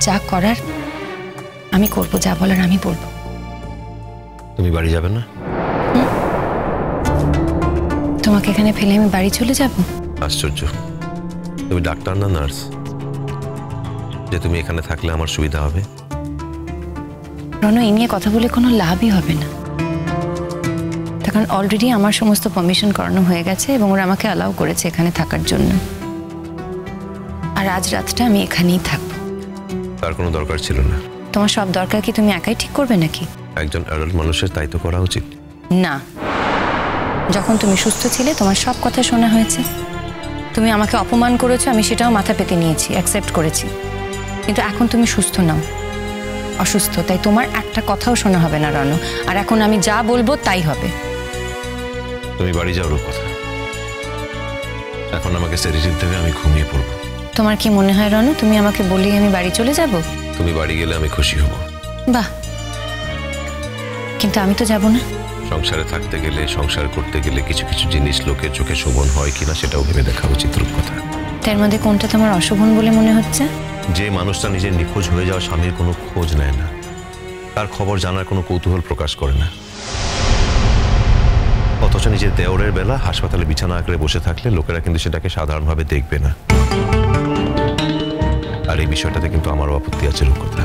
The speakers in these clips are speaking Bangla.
যা করার আমি করব, যা বলার আমি বলবো। তুমি বাড়ি যাবে না? তোমাকে এখানে ফেলে আমি বাড়ি চলে যাব? আশ্চর্য, তুমি ডাক্তার না নার্স যে তুমি এখানে থাকলে আমার সুবিধা হবে? রণ, এই নিয়ে কথা বলে কোনো লাভই হবে না। কারণ অলরেডি আমার সমস্ত পারমিশন করানো হয়ে গেছে এবং ওরা আমাকে অ্যালাউ করেছে এখানে থাকার জন্য। আর আজ রাতটা আমি এখানেই থাকবো। তার কোনো দরকার ছিল না। তোমার সব দরকার কি তুমি একাই ঠিক করবে নাকি? একজন অ্যাডাল্ট মানুষের তাই তো করা উচিত। না, যখন তুমি সুস্থ ছিলে তোমার সব কথা শোনা হয়েছে। তুমি আমাকে অপমান করেছো, আমি সেটাও মাথা পেতে নিয়েছি, অ্যাকসেপ্ট করেছি। কিন্তু এখন তুমি সুস্থ নাও, অসুস্থ, তাই তোমার একটা কথাও শোনা হবে না রণ। আর এখন আমি যা বলবো তাই হবে। তুমি বাড়ি যাও রূপকথা, এখন আমাকে সেডেটিভ দেবে, আমি ঘুমিয়ে পড়বো। তোমার কি মনে হয় রণ তুমি আমাকে বলি আমি বাড়ি চলে যাব? তুমি বাড়ি গেলে আমি খুশি হব। বাহ, কিন্তু আমি তো যাব না। সংসারে থাকতে গেলে, সংসার করতে গেলে কিছু কিছু জিনিস লোকের চোখে শোভন হয় কিনা সেটাও ভেবে দেখা উচিত রূপকথা। তার মধ্যে কোনটা তোমার অশোভন বলে মনে হচ্ছে? যে মানুষটা নিজের নিখোঁজ হয়ে যাওয়া স্বামীর কোনো খোঁজ নেয় না, তার খবর জানার কোনো কৌতূহল প্রকাশ করে না, অথচ নিজের দেওরের বেলা হাসপাতালে বিছানা আঁকড়ে বসে থাকলে লোকেরা কিন্তু সেটাকে সাধারণভাবে দেখবে না। আর এই বিষয়টাতে কিন্তু আমারও আপত্তি আছে রূপকথা।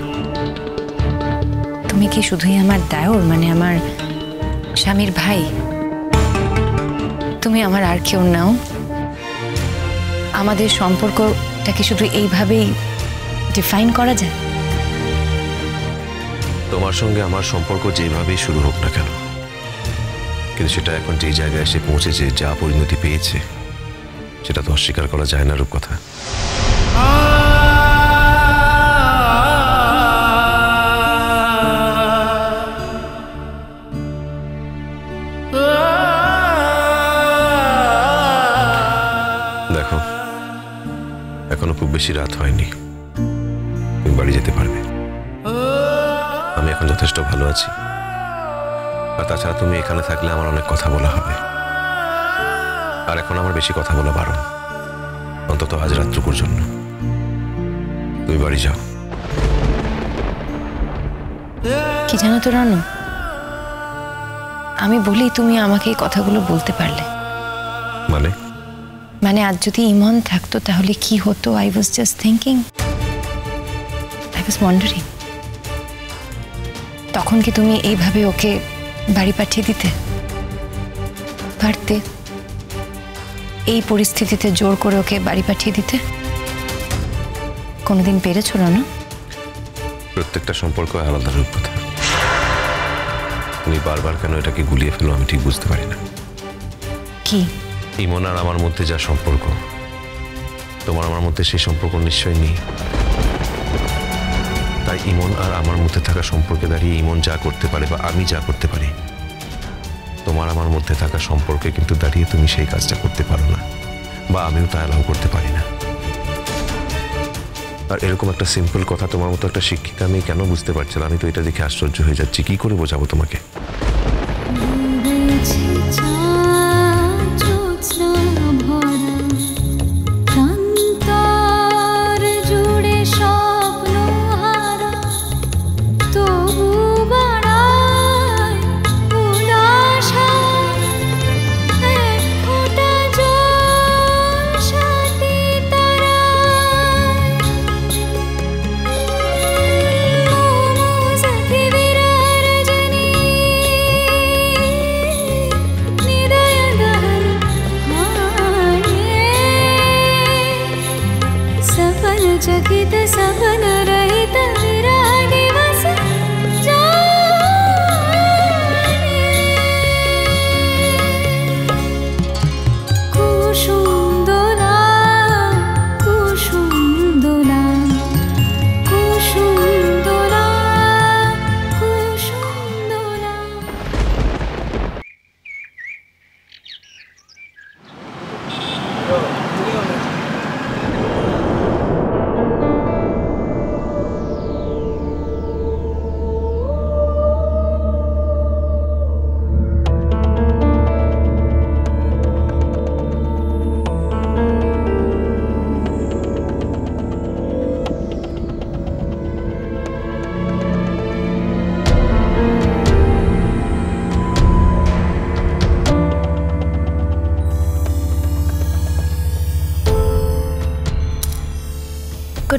তুমি কি শুধুই আমার দেওর, মানে আমার স্বামীর ভাই? তুমি আমার আর কেউ নাও? আমাদের সম্পর্কটা কি শুধু এইভাবেই ডিফাইন করা যায়? তোমার সঙ্গে আমার সম্পর্ক যেভাবেই শুরু হোক না কেন, কিন্তু সেটা এখন যে জায়গায় এসে পৌঁছেছে, যা পরিণতি পেয়েছে, সেটা তো অস্বীকার করা যায় না রূপকথা। দেখো, এখনো খুব বেশি রাত হয়নি, তুমি বাড়ি যেতে পারবে। আমি এখন যথেষ্ট ভালো আছি। আর তাছাড়া তুমি এখানে থাকলে আমার অনেক কথা বলা হবে, আর এখন আমার বেশি কথা বলা বারণ, অন্তত আজ রাত্রকুর জন্য। তুমি বাড়ি যাও। কি জানো তো রণ, আমি বলি তুমি আমাকে এই কথাগুলো বলতে পারলে। মানে আজ যদি ইমন থাকতো তাহলে কি হতো? I was just thinking, I was wandering. তখন কি তুমি এইভাবে ওকে বাড়ি পাঠিয়ে দিতে পারতে? এই পরিস্থিতিতে জোর করে ওকে বাড়ি পাঠিয়ে দিতে কোনোদিন পেরেছো রণ? প্রত্যেকটা সম্পর্ক আলাদা রূপকথা। তুমি বারবার কেন এটাকে গুলিয়ে ফেলো আমি ঠিক বুঝতে পারি না। কি? ইমন আর আমার মধ্যে যা সম্পর্ক, তোমার আমার মধ্যে সেই সম্পর্ক নিশ্চয়ই নেই। তাই ইমন আর আমার মধ্যে থাকা সম্পর্কে দাঁড়িয়ে ইমন যা করতে পারে বা আমি যা করতে পারি, তোমার আমার মধ্যে থাকা সম্পর্কে কিন্তু দাঁড়িয়ে তুমি সেই কাজটা করতে পারো না, বা আমিও তা অ্যালাউ করতে পারি না। আর এরকম একটা সিম্পল কথা তোমার মতো একটা শিক্ষিকা আমি কেন বুঝতে পারছি না? আমি তো এটা দেখে আশ্চর্য হয়ে যাচ্ছি। কি করে বোঝাবো তোমাকে? चकित सपन रहित विरागी बस जाने कुसुम दोला कुसुम दोला कुसुम दोला कुसुम दोला।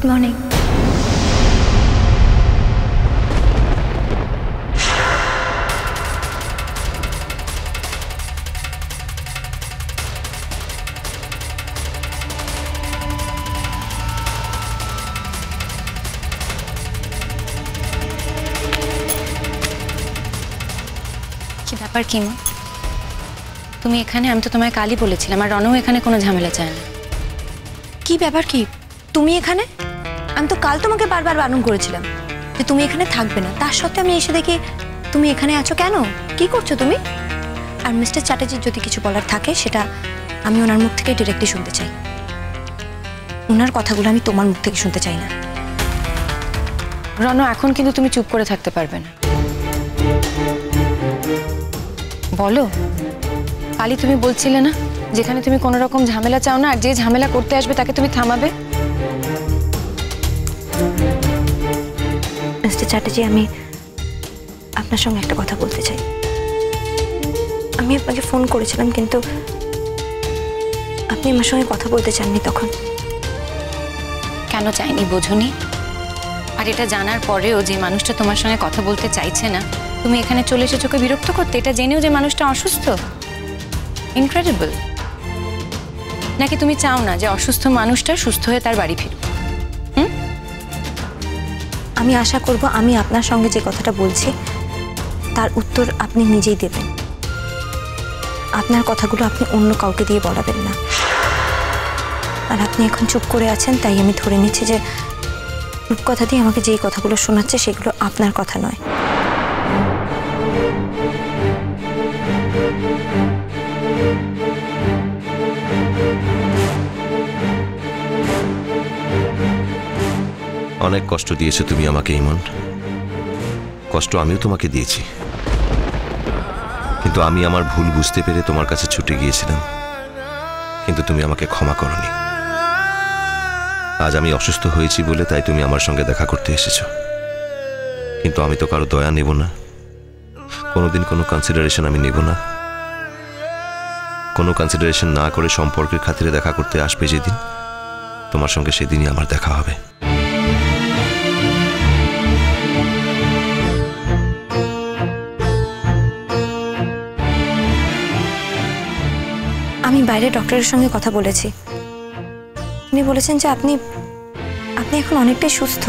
Good morning. কি ব্যাপার কি মা, তুমি এখানে? আমি তো তোমায় কালই বলেছিলাম, আর রনও এখানে কোনো ঝামেলা চায় না। কি ব্যাপার কি, তুমি এখানে? আমি তো কাল তোমাকে বারবার বারণ করেছিলাম যে তুমি এখানে থাকবে না, তার সত্ত্বেও আমি এসে দেখি তুমি এখানে আছো। কেন, কি করছো তুমি? আর মিস্টার চ্যাটার্জির যদি কিছু বলার থাকে সেটা আমি ওনার মুখ থেকে ডিরেক্টলি শুনতে চাই। ওনার কথাগুলো আমি তোমার মুখ থেকে শুনতে চাই না। রনো, এখন কিন্তু তুমি চুপ করে থাকতে পারবে না। বলো, কালই তুমি বলছিলে না যেখানে তুমি কোনো রকম ঝামেলা চাও না, আর যে ঝামেলা করতে আসবে তাকে তুমি থামাবে। মিস্টার চ্যাটার্জি, আমি আপনার সঙ্গে একটা কথা বলতে চাই। আমি আপনাকে ফোন করেছিলাম কিন্তু আপনি আমার সঙ্গে কথা বলতে চাননি তখন। কেন চাইনি বোঝনি? আর এটা জানার পরেও যে মানুষটা তোমার সঙ্গে কথা বলতে চাইছে না, তুমি এখানে চলে এসে চোখে বিরক্ত করতে, এটা জেনেও যে মানুষটা অসুস্থ। ইনক্রেডিবল। নাকি তুমি চাও না যে অসুস্থ মানুষটা সুস্থ হয়ে তার বাড়ি ফিরুক? আমি আশা করব আমি আপনার সঙ্গে যে কথাটা বলছি তার উত্তর আপনি নিজেই দেবেন। আপনার কথাগুলো আপনি অন্য কাউকে দিয়ে বলাবেন না। আর আপনি এখন চুপ করে আছেন, তাই আমি ধরে নিচ্ছি যে রূপকথা দিয়ে আমাকে যেই কথাগুলো শোনাচ্ছে সেগুলো আপনার কথা নয়। অনেক কষ্ট দিয়েছো তুমি আমাকে ইমন, কষ্ট আমিও তোমাকে দিয়েছি, কিন্তু আমি আমার ভুল বুঝতে পেরে তোমার কাছে ছুটে গিয়েছিলাম, কিন্তু তুমি আমাকে ক্ষমা করনি। আজ আমি অসুস্থ হয়েছি বলে তাই তুমি আমার সঙ্গে দেখা করতে এসেছো, কিন্তু আমি তো কারো দয়া নেব না, কোনোদিন কোনো কনসিডারেশন আমি নেব না। কোনো কনসিডারেশন না করে সম্পর্কের খাতিরে দেখা করতে আসবে যেদিন, তোমার সঙ্গে সেদিনই আমার দেখা হবে। আমি বাইরে ডক্টরের সঙ্গে কথা বলেছি, উনি বলেছেন যে আপনি এখন অনেকটাই সুস্থ।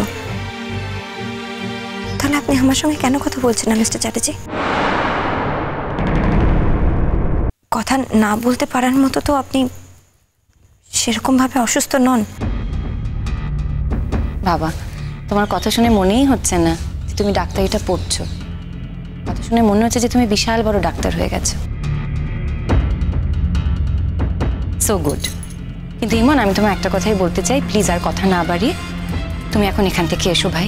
তাহলে আপনি আমার সঙ্গে কেন কথা বলছেন না মিস্টার চ্যাটার্জি? কথা না বলতে পারার মতো তো আপনি সেরকমভাবে অসুস্থ নন। বাবা, তোমার কথা শুনে মনেই হচ্ছে না যে তুমি ডাক্তারিটা পড়ছো। কথা শুনে মনে হচ্ছে যে তুমি বিশাল বড় ডাক্তার হয়ে গেছো। So good. কিন্তু ইমন, আমি তোমার একটা কথাই বলতে চাই, প্লিজ আর কথা না বাড়িয়ে তুমি এখন এখান থেকে এসো ভাই।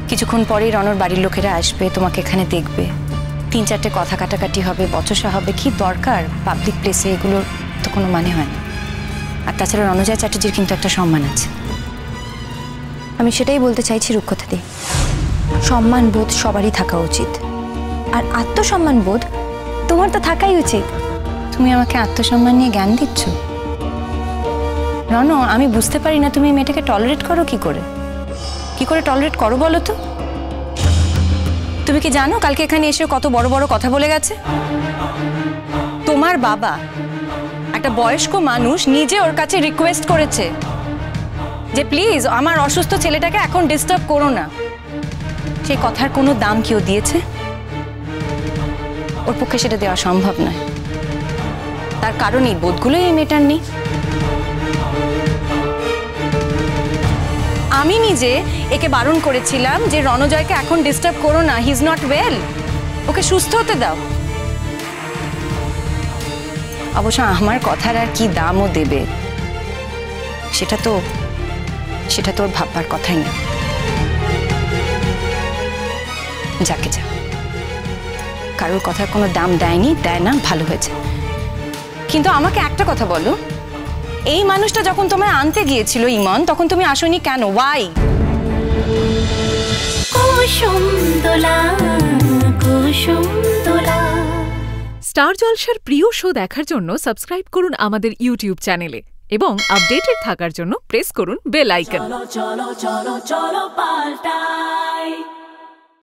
কিছুক্ষণ পরেই রনর বাড়ির লোকেরা আসবে, তোমাকে এখানে দেখবে, 3-4টে কথা কাটাকাটি হবে, বচসা হবে। কি দরকার পাবলিক প্লেসে, এগুলোর তো কোনো মানে হয় না। আর তাছাড়া রণজয় চ্যাটার্জির কিন্তু একটা সম্মান আছে। আমি সেটাই বলতে চাইছি রূপকথা দিয়ে, সম্মান বোধ সবারই থাকা উচিত, আর আত্মসম্মান বোধ তোমার তো থাকাই উচিত। তুমি আমাকে আত্মসম্মান নিয়ে জ্ঞান দিচ্ছ? রণ, আমি বুঝতে পারি না তুমি মেয়েটাকে টলারেট করো কি করে? কি করে টলারেট করো বলো তো? তুমি কি জানো কালকে এখানে এসে কত বড় বড় কথা বলে গেছে? তোমার বাবা, একটা বয়স্ক মানুষ, নিজে ওর কাছে রিকোয়েস্ট করেছে যে প্লিজ আমার অসুস্থ ছেলেটাকে এখন ডিস্টার্ব করো না। সেই কথার কোনো দাম কেউ দিয়েছে? ওর পক্ষে সেটা দেওয়া সম্ভব নয়। তার কারণ এই বোধগুলোই এই মেয়েটার নেই। আমি নিজে একে বারণ করেছিলাম যে রণজয়কে এখন ডিস্টার্ব করো না, হি ইজ নট ওয়েল, ওকে সুস্থ হতে দাও। অবশ্য আমার কথার আর কি দামও দেবে সেটা তো ওর ভাববার কথাই না। যাকে যা, কারোর কথার কোনো দাম দেয়নি, দেয় না, ভালো হয়েছে। কিন্তু আমাকে একটা কথা বলো, এই মানুষটা যখন তোমায় আনতে গিয়েছিল ইমন, তখন তুমি আসোনি কেন? ওয়াই? কুসুম দোলা কুসুম দোলা। স্টার জলসার প্রিয় শো দেখার জন্য সাবস্ক্রাইব করুন আমাদের ইউটিউব চ্যানেলে। এবং আপডেটেড থাকার জন্য প্রেস করুন বেল আইকন। চলো চলো চলো চলো পাল্টাই